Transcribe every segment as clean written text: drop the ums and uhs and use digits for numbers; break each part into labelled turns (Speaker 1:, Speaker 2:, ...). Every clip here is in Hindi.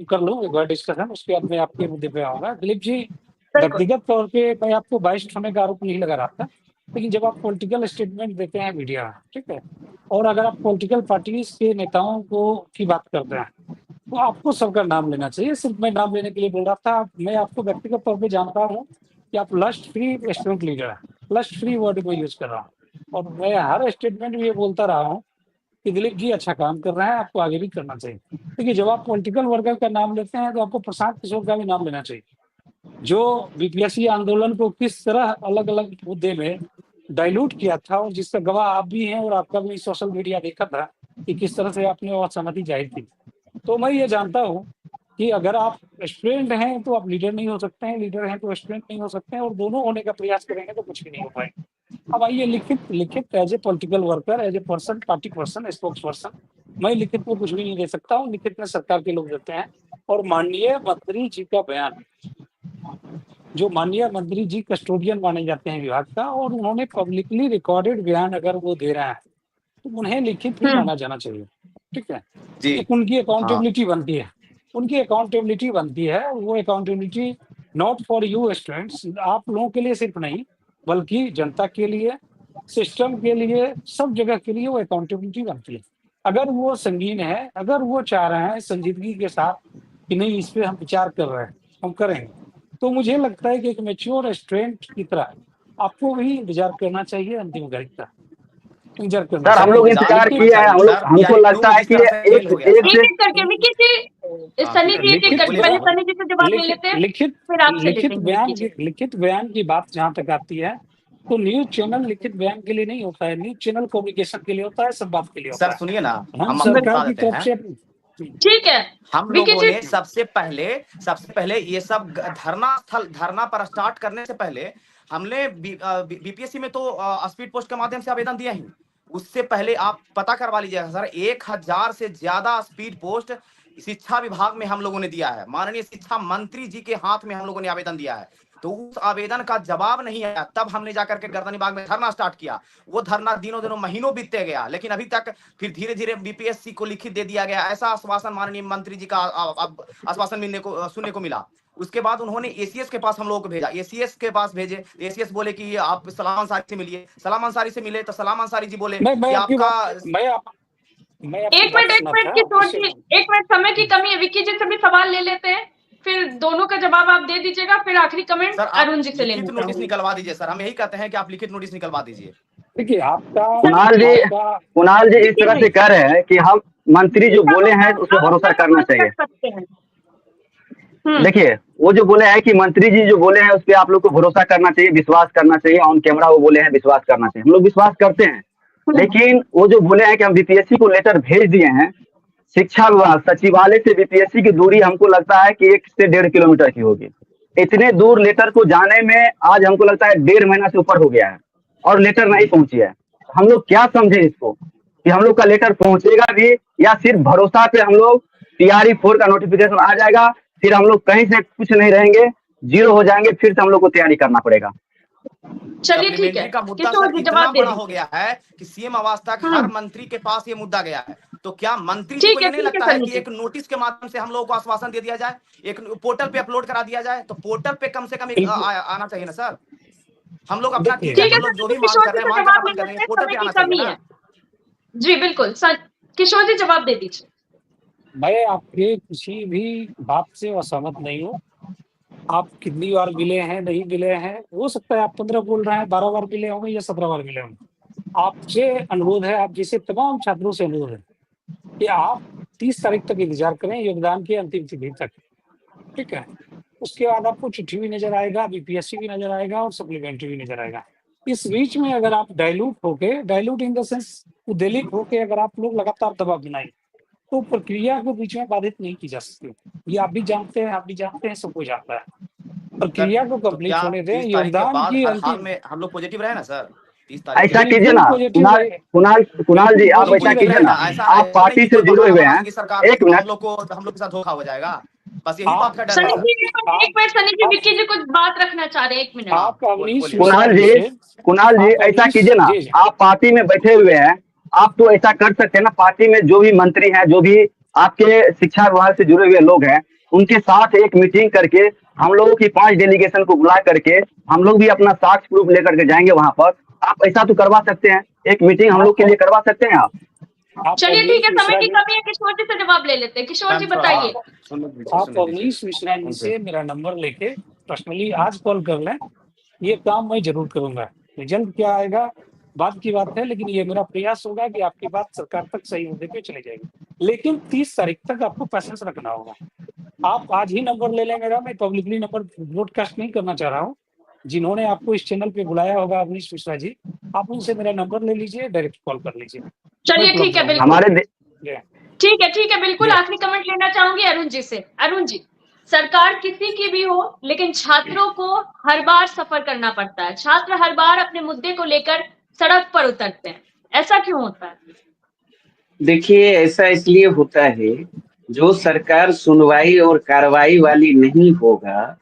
Speaker 1: कर लूँ एक बार डिस्कशन, उसके बाद मैं आपके मुद्दे पे आऊँगा। दिलीप जी,
Speaker 2: बिल्कुल।
Speaker 1: व्यक्तिगत तौर पे मैं आपको बाइस्ड होने का आरोप नहीं लगा रहा था, लेकिन जब आप पॉलिटिकल स्टेटमेंट देते हैं मीडिया में, ठीक है, और अगर आप पॉलिटिकल पार्टीज के नेताओं को की बात करते हैं, तो आपको सबका नाम लेना चाहिए। सिर्फ मैं नाम लेने के लिए बोल रहा था। मैं आपको व्यक्तिगत तौर पे जानता हूँ कि आप लस्ट फ्री स्टूडेंट लीडर हैं। लस्ट फ्री वर्ड को यूज कर रहा हूँ, और मैं हर स्टेटमेंट में ये बोलता रहा हूँ कि दिलीप जी अच्छा काम कर रहे हैं, आपको आगे भी करना चाहिए। देखिए, जब आप पॉलिटिकल वर्कर का नाम लेते हैं तो आपको प्रशांत किशोर का भी नाम लेना चाहिए, जो बीपीएससी आंदोलन को किस तरह अलग अलग मुद्दे में डाइल्यूट किया था, और जिसका गवाह आप भी हैं, और आपका भी सोशल मीडिया देखा था कि किस तरह से आपने असहमति जाहिर की। तो मैं ये जानता हूँ कि अगर आप स्टूडेंट हैं तो आप लीडर नहीं हो सकते हैं, लीडर हैं तो स्टूडेंट नहीं हो सकते हैं, और दोनों होने का प्रयास करेंगे तो कुछ भी नहीं हो पाएगा। अब आइए, लिखित लिखित as a political worker, as a person, party person, spokesperson, मैं लिखित में कुछ भी नहीं दे सकता हूँ। लिखित में सरकार के लोग देते हैं। और माननीय मंत्री जी का बयान, जो माननीय मंत्री जी कस्टोडियन माने जाते हैं विभाग का, और उन्होंने पब्लिकली रिकॉर्डेड बयान अगर वो दे रहा है तो उन्हें लिखित ही माना जाना चाहिए। ठीक है,
Speaker 3: जी
Speaker 1: एक उनकी
Speaker 3: हाँ।
Speaker 1: अकाउंटेबिलिटी बनती है, उनकी अकाउंटेबिलिटी बनती है। वो accountability not for you students, आप लोगों के लिए सिर्फ नहीं, बल्कि जनता के लिए, सिस्टम के लिए, सब जगह के लिए वो अकाउंटेबिलिटी बनती है। अगर वो संगीन है, अगर वो चाह रहे हैं संजीदगी के साथ कि नहीं इस पे हम विचार कर रहे हैं, हम करेंगे, तो मुझे लगता है कि एक मैच्योर स्टूडेंट की तरह आपको भी इंतजार करना चाहिए, अंतिम घड़ी का इंतजार करना
Speaker 4: सर हम
Speaker 1: चाहिए।
Speaker 4: लोग इंतजार
Speaker 1: लेकिन
Speaker 4: किए हैं, हम लोग,
Speaker 3: सर,
Speaker 4: हमको लगता है कि एक
Speaker 2: एक
Speaker 4: एक से
Speaker 2: एक करके विकी जी, सनी जी एक एक करके पहले सनी जी से जवाब ले लेते हैं,
Speaker 1: लिखित
Speaker 2: फिर आपसे लेते हैं विकी जी।
Speaker 1: लिखित बयान की बात जहां तक आती है, तो न्यूज चैनल लिखित बयान के लिए नहीं होता है, न्यूज चैनल कम्युनिकेशन के लिए होता है, सब बात के लिए होता
Speaker 3: सर
Speaker 1: है।
Speaker 3: सुनिए ना,
Speaker 1: हम
Speaker 3: हम आपको बता
Speaker 1: सरकार की
Speaker 3: देते
Speaker 1: तरफ
Speaker 3: हैं।
Speaker 1: से
Speaker 2: ठीक है
Speaker 3: हम
Speaker 2: विकी
Speaker 3: लोगों
Speaker 2: जी।
Speaker 3: ने सबसे पहले ये सब धरना पर स्टार्ट करने से पहले हमने बीपीएससी में तो स्पीड पोस्ट के माध्यम से आवेदन दिया ही। उससे पहले आप पता करवा लीजिएगा सर, 1000 से ज्यादा स्पीड पोस्ट शिक्षा विभाग में हम लोगों ने दिया है। माननीय शिक्षा मंत्री जी के हाथ में हम लोगों ने आवेदन दिया है। तो उस आवेदन का जवाब नहीं आया, तब हमने जाकर के गर्दनी बाग में धरना स्टार्ट किया। वो धरना दिनों महीनों बीतते गया, लेकिन अभी तक फिर धीरे धीरे बीपीएससी को लिखित दे दिया गया। ऐसा आश्वासन माननीय मंत्री जी का आश्वासन मिलने को सुनने को मिला। उसके बाद उन्होंने एसीएस के पास हम लोगों को भेजा, एसीएस के पास भेजे, एसीएस बोले कि आप सलाम अंसारी से मिलिए। सलाम अंसारी से मिले तो सलाम अंसारी जी बोले
Speaker 1: मैं
Speaker 3: कि
Speaker 1: आपकी
Speaker 3: आपका
Speaker 1: बात मैं आपकी
Speaker 2: एक
Speaker 1: बात
Speaker 2: मिनट
Speaker 1: सुना था
Speaker 2: किशोर
Speaker 1: इससे।
Speaker 2: जी, एक मिनट, समय की कमी है, विक्की जी से भी सवाल ले लेते हैं, फिर दोनों का जवाब आप दे दीजिएगा, फिर आखिरी कमेंट
Speaker 3: सर आप
Speaker 2: अरुण जी से
Speaker 3: लिखित
Speaker 2: लेना
Speaker 3: नोटिस
Speaker 2: चाहूंगी।
Speaker 3: निकलवा दीजिए सर, हम यही कहते हैं कि आप लिखित नोटिस निकलवा दीजिए।
Speaker 1: देखिए,
Speaker 4: कुणाल जी इस तरह से कह रहे हैं कि हम मंत्री जो बोले हैं उस पर भरोसा करना चाहिए।
Speaker 2: सकते हैं।
Speaker 4: देखिए वो जो बोले हैं कि मंत्री जी जो बोले हैं उस पर आप लोग को भरोसा करना चाहिए, विश्वास करना चाहिए। ऑन कैमरा वो बोले हैं विश्वास करना चाहिए, हम लोग विश्वास करते हैं। लेकिन वो जो बोले हैं कि हम बीपीएससी को लेटर भेज दिए हैं, शिक्षा विभाग सचिवालय से बीपीएससी की दूरी हमको लगता है कि 1 से 1.5 किलोमीटर की होगी। इतने दूर लेटर को जाने में आज हमको लगता है 1.5 महीना से ऊपर हो गया है और लेटर नहीं पहुंची है। हम लोग क्या समझे इसको कि हम लोग का लेटर पहुंचेगा भी, या सिर्फ भरोसा पे हम लोग TRE-4 का नोटिफिकेशन आ जाएगा, फिर हम लोग कहीं से कुछ नहीं रहेंगे, जीरो हो जाएंगे, फिर से हम लोग को तैयारी करना पड़ेगा।
Speaker 2: चलिए ठीक है,
Speaker 3: का मुद्दा
Speaker 2: किशोर
Speaker 3: सर
Speaker 2: जी
Speaker 3: इतना
Speaker 2: जवाब दे
Speaker 3: बड़ा हो
Speaker 2: दीजिए।
Speaker 3: गया है कि सीएम आवास तक हर मंत्री के पास ये मुद्दा गया है। तो क्या मंत्री जी को
Speaker 2: ठीक
Speaker 3: ये
Speaker 2: है
Speaker 3: नहीं
Speaker 2: ठीक है
Speaker 3: लगता है
Speaker 2: सनी
Speaker 3: कि
Speaker 2: जी।
Speaker 3: एक नोटिस के माध्यम से हम लोगों को आश्वासन दे दिया जाए, एक पोर्टल पे अपलोड करा दिया जाए? तो पोर्टल पे कम से कम आना चाहिए ना सर। हम लोग अपना ठीक है,
Speaker 2: ठीक है
Speaker 3: हम लोग जो
Speaker 2: सनी जी,
Speaker 3: भी मांग
Speaker 2: किशोर
Speaker 3: कर
Speaker 2: जी
Speaker 3: रहे हैं
Speaker 2: से
Speaker 3: मांग
Speaker 2: जवाब ले
Speaker 3: खत्म कर
Speaker 2: लेते
Speaker 3: देंगे,
Speaker 2: हैं,
Speaker 3: पोर्टल
Speaker 2: समय
Speaker 3: पे
Speaker 2: की
Speaker 3: आना चाहिए
Speaker 2: कमी
Speaker 3: ना।
Speaker 2: है। जी बिल्कुल, किशोर जी जवाब दे दीजिए।
Speaker 1: मैं आपके किसी भी बात से असहमत नहीं हूँ। आप कितनी बार मिले हैं, नहीं मिले हैं, हो सकता है आप 15 बोल रहे हैं, 12 बार मिले होंगे या 17 बार मिले होंगे। आपसे अनुरोध है, आप जैसे तमाम छात्रों से अनुरोध है कि आप 30 तारीख तक इंतजार करें, योगदान की अंतिम तिथि तक। ठीक है, उसके बाद आपको चिट्ठी भी नजर आएगा, बीपीएससी भी नजर आएगा, और सप्लीमेंट्री भी नजर आएगा। इस बीच में अगर आप डाइल्यूट इन द सेंस उद्वेलित होके अगर आप लोग लगातार दबाव बनाएं, तो प्रक्रिया को बीच में बाधित नहीं की जा सकती। ये आप भी जानते हैं, सब कोई जानता है।
Speaker 3: सर
Speaker 1: प्रक्रिया को
Speaker 3: तो
Speaker 1: कंप्लीट
Speaker 3: क्या
Speaker 1: होने दें,
Speaker 3: 30 तारीख के
Speaker 1: योगदान
Speaker 3: बाद
Speaker 1: की
Speaker 3: हर हाल
Speaker 1: अंतिम।
Speaker 3: में हम लोग पॉजिटिव रहे ना सर? 30 तारीख के
Speaker 4: ऐसा
Speaker 3: बाद
Speaker 4: कीजिए
Speaker 1: बिल्कुल
Speaker 4: ना
Speaker 1: पॉजिटिव
Speaker 4: कुणाल
Speaker 1: रहे,
Speaker 4: कुणाल जी, आप
Speaker 1: बिल्कुल
Speaker 4: ऐसा
Speaker 1: पॉजिटिव
Speaker 4: कीजिए
Speaker 1: रहे।
Speaker 4: ना,
Speaker 3: ऐसा
Speaker 4: आप
Speaker 3: ऐसा नहीं
Speaker 4: पार्टी
Speaker 3: कि
Speaker 4: से
Speaker 3: कोई
Speaker 4: जुड़े
Speaker 3: बहाना
Speaker 4: हुए
Speaker 3: बना
Speaker 4: हैं।
Speaker 3: देगी सरकार,
Speaker 4: एक
Speaker 3: तो
Speaker 4: मिनट,
Speaker 3: हम लोग के साथ धोखा हो जाएगा। बस यही
Speaker 1: आप
Speaker 3: बात का डर है
Speaker 2: सनी
Speaker 3: सर।
Speaker 2: जी एक मिनट सनी जी,
Speaker 1: आप
Speaker 2: विक्की जी कुछ बात रखना चाह रहे हैं, 1 मिनट।
Speaker 1: आप अवनीश
Speaker 3: बोलिए।
Speaker 1: मिश्रा जी से
Speaker 4: कुणाल जी
Speaker 1: आप
Speaker 4: ऐसा
Speaker 1: अवनीश
Speaker 4: कीजिए ना,
Speaker 1: जी जी
Speaker 4: आप पार्टी में बैठे हुए हैं, आप तो ऐसा कर सकते हैं ना, पार्टी में जो भी मंत्री हैं, जो भी आपके शिक्षा विभाग से जुड़े हुए लोग हैं, उनके साथ एक मीटिंग करके हम लोगों की 5 डेलीगेशन को बुला करके हम लोग भी अपना साक्ष्य प्रूफ लेकर के जाएंगे वहां पर। आप ऐसा तो करवा सकते हैं, एक मीटिंग हम लोग के लिए करवा सकते हैं आप।
Speaker 2: चलिए ठीक है, समय की कमी है, किशोर जी से जवाब ले लेते हैं। किशोर जी बताइए।
Speaker 1: आप अवनीश मिश्रा जी से मेरा नंबर लेके पर्सनली आज कॉल कर लें, ये काम मैं जरूर करूंगा। रिजल्ट क्या आएगा बात की बात है, लेकिन ये मेरा प्रयास होगा कि आपकी बात सरकार तक सही मुद्दे पे चली जाएगी। लेकिन 30 तारीख तक आपको पैसेंस रखना होगा। आप आज ही नंबर ले लें मेरा, मैं पब्लिकली नंबर ब्रॉडकास्ट नहीं करना चाह रहा हूँ। जिन्होंने आपको इस चैनल पे बुलाया होगा अवनीश मिश्रा जी, आप उनसे मेरा नंबर ले लीजिए, डायरेक्ट कॉल कर लीजिए।
Speaker 2: चलिए ठीक है, बिल्कुल
Speaker 4: हमारे
Speaker 2: ठीक है बिल्कुल। आखिरी कमेंट लेना चाहूंगी अरुण जी से। अरुण जी, सरकार किसी की भी हो, लेकिन छात्रों को हर बार सफर करना पड़ता है। छात्र हर बार अपने मुद्दे को लेकर सड़क पर उतरते हैं, ऐसा क्यों होता है?
Speaker 5: देखिए, ऐसा इसलिए होता है, जो सरकार सुनवाई और कार्रवाई वाली नहीं होगा,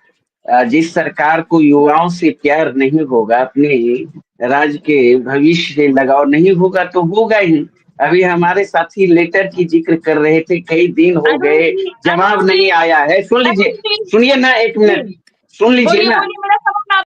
Speaker 5: जिस सरकार को युवाओं से प्यार नहीं होगा, अपने राज्य के भविष्य से लगाव नहीं होगा, तो होगा ही। अभी हमारे साथी लेटर की जिक्र कर रहे थे, कई दिन हो गए जवाब नहीं आया है। सुन लीजिए, सुनिए ना, 1 मिनट सुन लीजिए ना।
Speaker 2: मेरा सवाल